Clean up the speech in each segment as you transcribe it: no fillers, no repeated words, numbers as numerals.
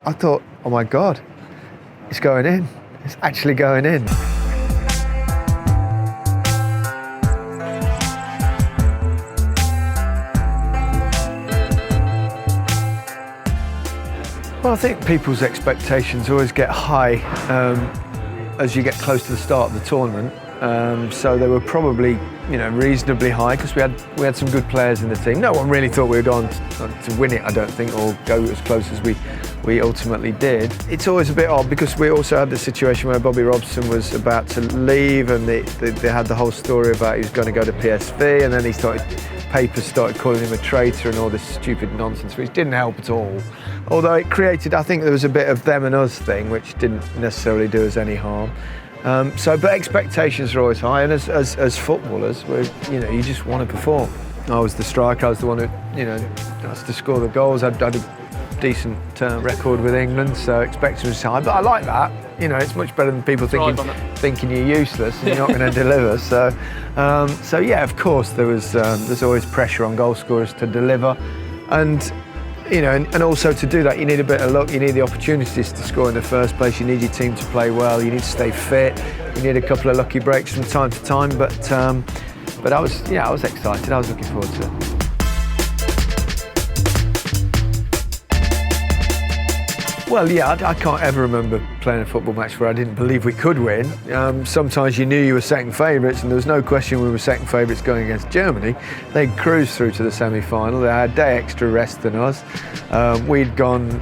I thought, oh my God, it's going in. It's actually going in. Well, I think people's expectations always get high as you get close to the start of the tournament. So they were probably, reasonably high because we had some good players in the team. No one really thought we were going to win it, I don't think, or go as close as we ultimately did. It's always a bit odd because we also had the situation where Bobby Robson was about to leave, and they had the whole story about he was going to go to PSV, and then papers started calling him a traitor and all this stupid nonsense, which didn't help at all. Although it created, I think there was a bit of them and us thing, which didn't necessarily do us any harm. But expectations are always high, and as footballers, you just want to perform. I was the striker, I was the one who, asked to score the goals. I'd had a decent record with England, so expectations was high. But I like that. It's much better than people thinking you're useless and you're not going to deliver. So yeah, of course there's always pressure on goal scorers to deliver, and also to do that you need a bit of luck. You need the opportunities to score in the first place. You need your team to play well. You need to stay fit. You need a couple of lucky breaks from time to time. But I was excited. I was looking forward to it. Well, yeah, I can't ever remember playing a football match where I didn't believe we could win. Sometimes you knew you were second favourites, and there was no question we were second favourites going against Germany. They cruised through to the semi-final. They had a day extra rest than us. We'd gone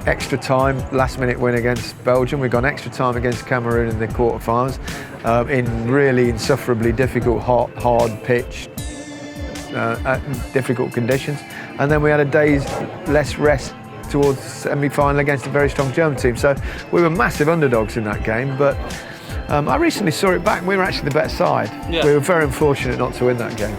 extra time, last-minute win against Belgium. We'd gone extra time against Cameroon in the quarterfinals in really insufferably difficult, hot, hard pitch, difficult conditions. And then we had a day's less rest towards semi-final against a very strong German team. So we were massive underdogs in that game, but I recently saw it back and we were actually the better side. Yeah. We were very unfortunate not to win that game.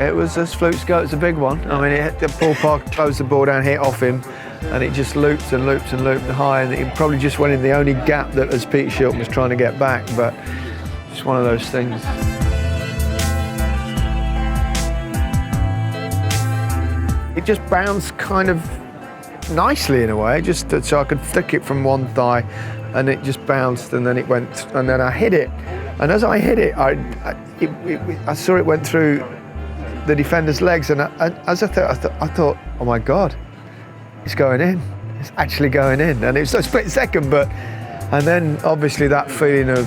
It was, as flukes go, it's a big one. I mean, Paul Parker closed the ball down, hit off him, and it just looped and looped and looped high, and it probably just went in the only gap that as Peter Shilton was trying to get back, but it's one of those things. It just bounced kind of nicely in a way, just so I could flick it from one thigh, and it just bounced, and then it went, and then I hit it. And as I hit it, I saw it went through the defender's legs, and as I thought, oh my God, it's going in. It's actually going in, and it was a split second, and then obviously that feeling of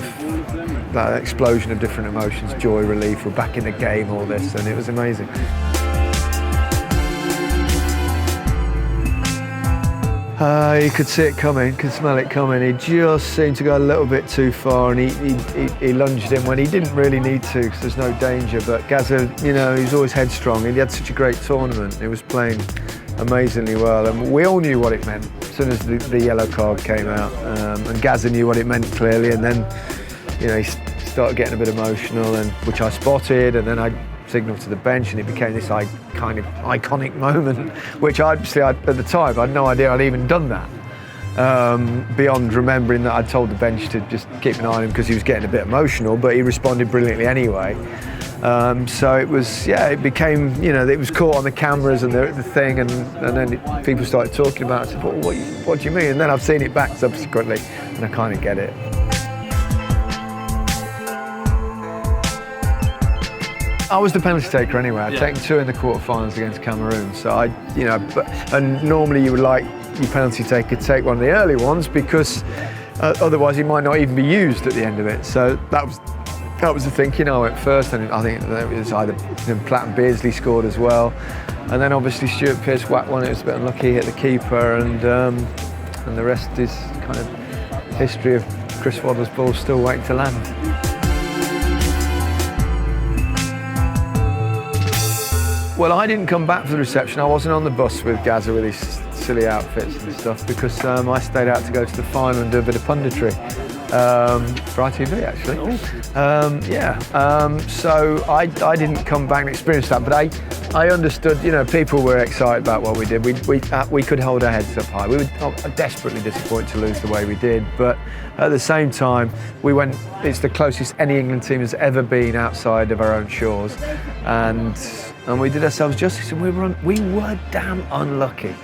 that explosion of different emotions, joy, relief, we're back in the game, all this, and it was amazing. You could see it coming, could smell it coming. He just seemed to go a little bit too far, and he lunged in when he didn't really need to because there's no danger. But Gazza, he's always headstrong. He had such a great tournament. He was playing amazingly well, and we all knew what it meant as soon as the yellow card came out. And Gazza knew what it meant clearly, and then he started getting a bit emotional, and which I spotted, and then I signalled to the bench, and it became this kind of iconic moment, which at the time I had no idea I'd even done that. Beyond remembering that I'd told the bench to just keep an eye on him because he was getting a bit emotional, but he responded brilliantly anyway. So it was, it became, it was caught on the cameras and the thing, and then people started talking about it. I said, well, what do you mean? And then I've seen it back subsequently, and I kind of get it. I was the penalty taker anyway. I'd taken 2 in the quarterfinals against Cameroon. So and normally you would like your penalty taker to take one of the early ones because otherwise he might not even be used at the end of it. So that was the thinking. I went first, and I think it was either Platt and Beardsley scored as well, and then obviously Stuart Pearce whacked one. It was a bit unlucky, hit the keeper, and the rest is kind of history of Chris Waddle's ball still waiting to land. Well, I didn't come back for the reception. I wasn't on the bus with Gazza with his silly outfits and stuff because I stayed out to go to the final and do a bit of punditry for ITV actually. So I didn't come back and experience that, but I understood, you know, people were excited about what we did. We could hold our heads up high. We were desperately disappointed to lose the way we did, but at the same time, it's the closest any England team has ever been outside of our own shores, and we did ourselves justice, and we were damn unlucky.